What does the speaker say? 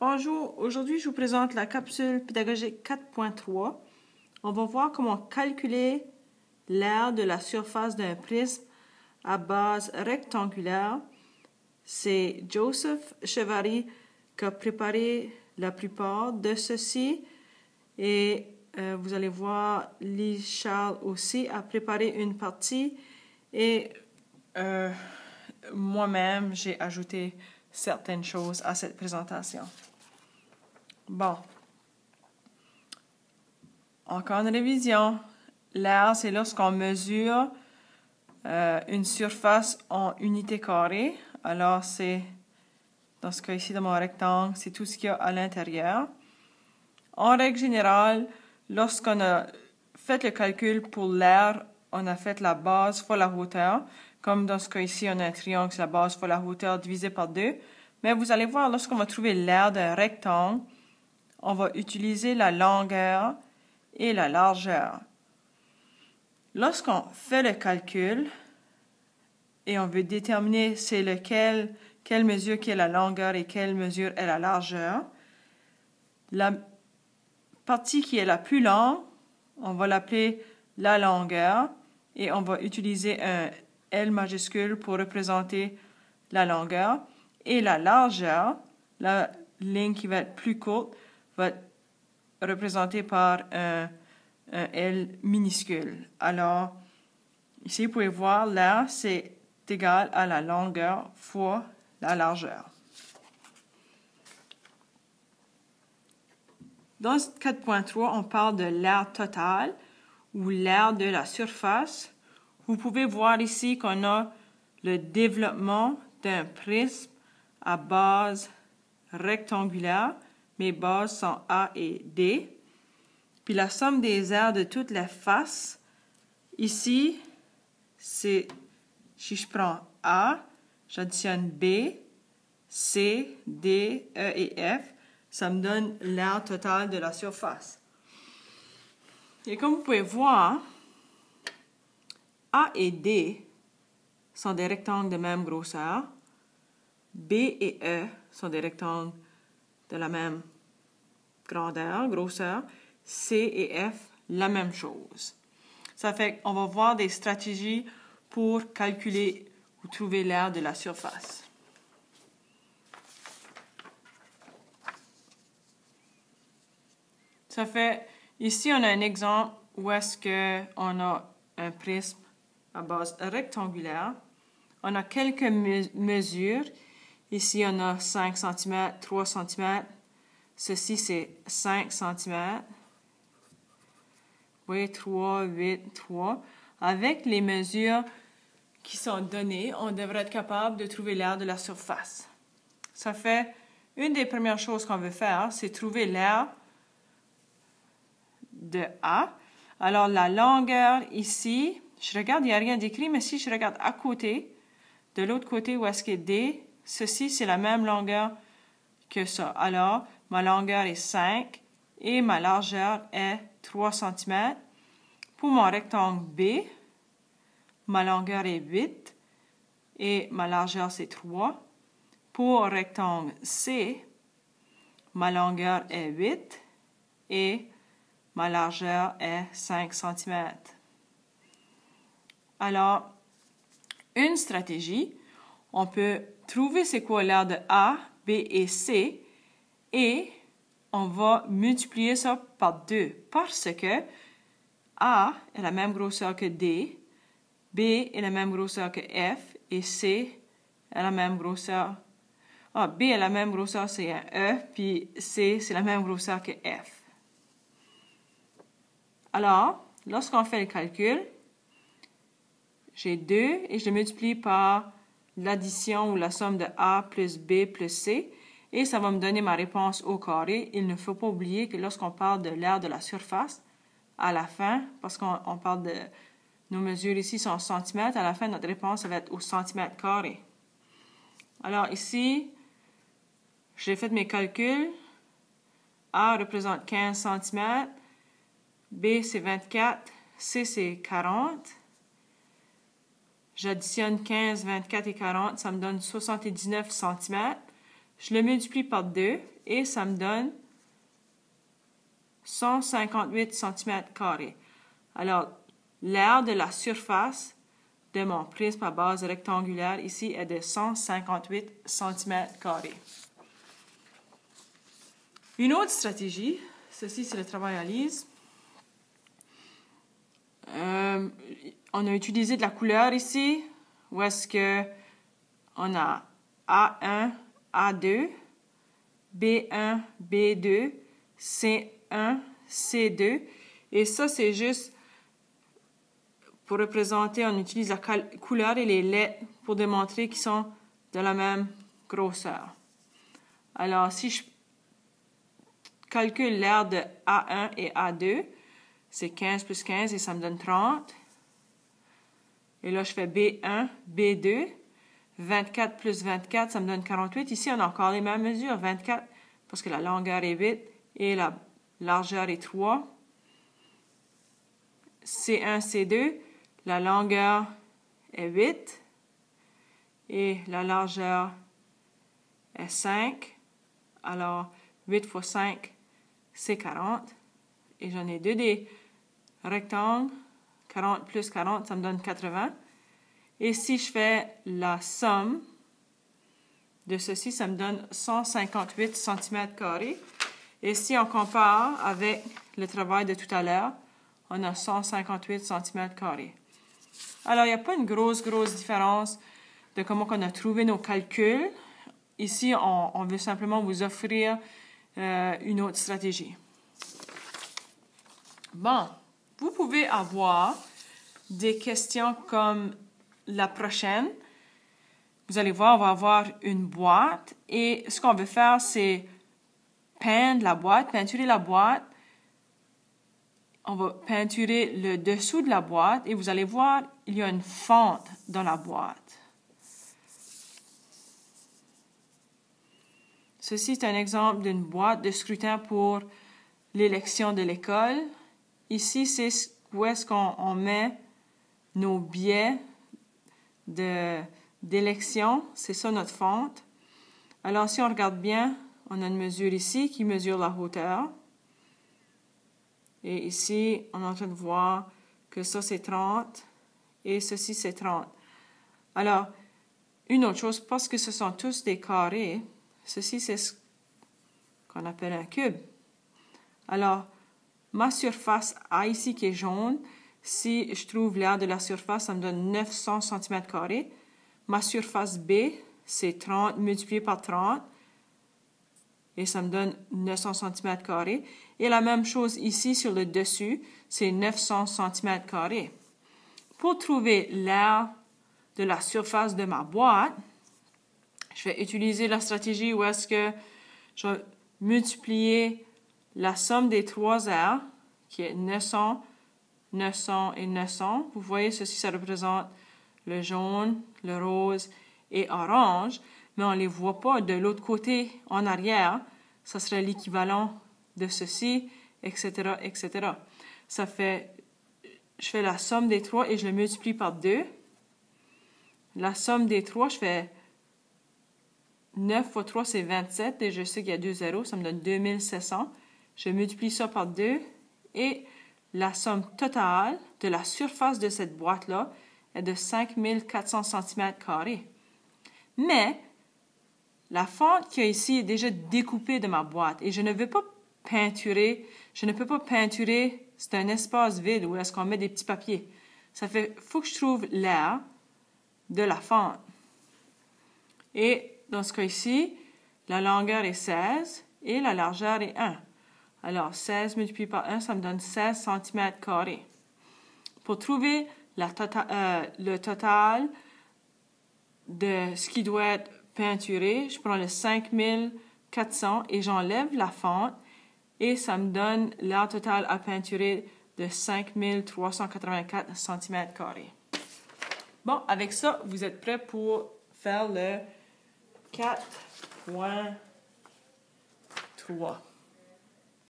Bonjour, aujourd'hui je vous présente la capsule pédagogique 4.3. On va voir comment calculer l'aire de la surface d'un prisme à base rectangulaire. C'est Joseph Chevary qui a préparé la plupart de ceci et vous allez voir Lise Charles aussi a préparé une partie et moi-même j'ai ajouté certaines choses à cette présentation. Bon. Encore une révision. L'aire, c'est lorsqu'on mesure une surface en unité carrée. Alors, c'est, dans ce cas ici, dans mon rectangle, c'est tout ce qu'il y a à l'intérieur. En règle générale, lorsqu'on a fait le calcul pour l'aire, on a fait la base fois la hauteur. Comme dans ce cas ici, on a un triangle, c'est la base fois la hauteur divisé par 2. Mais vous allez voir, lorsqu'on va trouver l'aire d'un rectangle, on va utiliser la longueur et la largeur. Lorsqu'on fait le calcul et on veut déterminer c'est quelle mesure qui est la longueur et quelle mesure est la largeur, la partie qui est la plus longue, on va l'appeler la longueur et on va utiliser un L majuscule pour représenter la longueur. Et la largeur, la ligne qui va être plus courte, va être représentée par un L minuscule. Alors, ici, vous pouvez voir, l'aire, c'est égal à la longueur fois la largeur. Dans 4.3, on parle de l'aire totale ou l'aire de la surface. Vous pouvez voir ici qu'on a le développement d'un prisme à base rectangulaire. Mes bases sont A et D. Puis la somme des aires de toutes les faces, ici, c'est, si je prends A, j'additionne B, C, D, E et F, ça me donne l'aire totale de la surface. Et comme vous pouvez voir, A et D sont des rectangles de même grosseur. B et E sont des rectangles de la même grandeur, grosseur. C et F, la même chose. Ça fait qu'on va voir des stratégies pour calculer ou trouver l'aire de la surface. Ça fait, ici on a un exemple où est-ce qu'on a un prisme à base rectangulaire. On a quelques mesures. Ici on a 5 cm, 3 cm. Ceci c'est 5 cm. Oui, 3, 8, 3. Avec les mesures qui sont données, on devrait être capable de trouver l'aire de la surface. Ça fait, une des premières choses qu'on veut faire, c'est trouver l'aire de A. Alors, la longueur ici, je regarde, il n'y a rien d'écrit, mais si je regarde à côté, de l'autre côté où est-ce qu'il y a D, ceci, c'est la même longueur que ça. Alors, ma longueur est 5 et ma largeur est 3 cm. Pour mon rectangle B, ma longueur est 8 et ma largeur c'est 3. Pour rectangle C, ma longueur est 8 et ma largeur est 5 cm. Alors, une stratégie, on peut trouver c'est quoi l'aire de A, B et C et on va multiplier ça par 2 parce que A est la même grosseur que D, B est la même grosseur que F et C est la même grosseur. B est la même grosseur, c'est un E, puis C, c'est la même grosseur que F. Alors, lorsqu'on fait le calcul, j'ai 2 et je le multiplie par l'addition ou la somme de A plus B plus C et ça va me donner ma réponse au carré. Il ne faut pas oublier que lorsqu'on parle de l'aire de la surface, à la fin, parce qu'on parle de nos mesures ici sont en centimètres, à la fin, notre réponse ça va être au centimètre carré. Alors ici, j'ai fait mes calculs. A représente 15 cm, B c'est 24, C c'est 40. J'additionne 15, 24 et 40, ça me donne 79 cm. je le multiplie par 2 et ça me donne 158 cm². Alors, l'aire de la surface de mon prisme à base rectangulaire ici est de 158 cm². Une autre stratégie, ceci c'est le travail à Lise. On a utilisé de la couleur ici, où est-ce que on a A1, A2, B1, B2, C1, C2. Et ça, c'est juste pour représenter, on utilise la couleur et les lettres pour démontrer qu'ils sont de la même grosseur. Alors, si je calcule l'aire de A1 et A2, c'est 15 plus 15 et ça me donne 30. Et là, je fais B1, B2. 24 plus 24, ça me donne 48. Ici, on a encore les mêmes mesures. 24 parce que la longueur est 8 et la largeur est 3. C1, C2, la longueur est 8 et la largeur est 5. Alors, 8 fois 5, c'est 40. Et j'en ai 2 des rectangles. 40 plus 40, ça me donne 80. Et si je fais la somme de ceci, ça me donne 158 cm². Et si on compare avec le travail de tout à l'heure, on a 158 cm². Alors, il n'y a pas une grosse différence de comment on a trouvé nos calculs. Ici, on veut simplement vous offrir une autre stratégie. Bon, vous pouvez avoir des questions comme la prochaine. Vous allez voir, on va avoir une boîte et ce qu'on veut faire, c'est peindre la boîte, peinturer la boîte. On va peinturer le dessous de la boîte et vous allez voir, il y a une fente dans la boîte. Ceci est un exemple d'une boîte de scrutin pour l'élection de l'école. Ici, c'est où est-ce qu'on met nos billets d'élection. C'est ça notre fente. Alors, si on regarde bien, on a une mesure ici qui mesure la hauteur. Et ici, on est en train de voir que ça, c'est 30 et ceci, c'est 30. Alors, une autre chose, parce que ce sont tous des carrés, ceci, c'est ce qu'on appelle un cube. Alors, ma surface A ici qui est jaune, si je trouve l'aire de la surface, ça me donne 900 cm². Ma surface B, c'est 30 multiplié par 30. Et ça me donne 900 cm². Et la même chose ici sur le dessus, c'est 900 cm². Pour trouver l'aire de la surface de ma boîte, je vais utiliser la stratégie où est-ce que je vais multiplier la somme des trois aires, qui est 900, 900 et 900. Vous voyez, ceci, ça représente le jaune, le rose et orange, mais on ne les voit pas de l'autre côté, en arrière. Ça serait l'équivalent de ceci, etc., etc. Ça fait, je fais la somme des trois et je le multiplie par 2. La somme des trois, je fais 9 fois 3, c'est 27. Et je sais qu'il y a 2 zéros, ça me donne 2700. Je multiplie ça par 2 et la somme totale de la surface de cette boîte-là est de 5400 cm². Mais la fente qu'il y a ici est déjà découpée de ma boîte et je ne veux pas peinturer. Je ne peux pas peinturer, c'est un espace vide où est-ce qu'on met des petits papiers. Ça fait, faut que je trouve l'aire de la fente. Et dans ce cas ici, la longueur est 16 et la largeur est 1. Alors, 16 multiplié par 1, ça me donne 16 cm². Pour trouver le total de ce qui doit être peinturé, je prends le 5400 et j'enlève la fente et ça me donne l'aire totale à peinturer de 5384 cm². Bon, avec ça, vous êtes prêts pour faire le 4.3.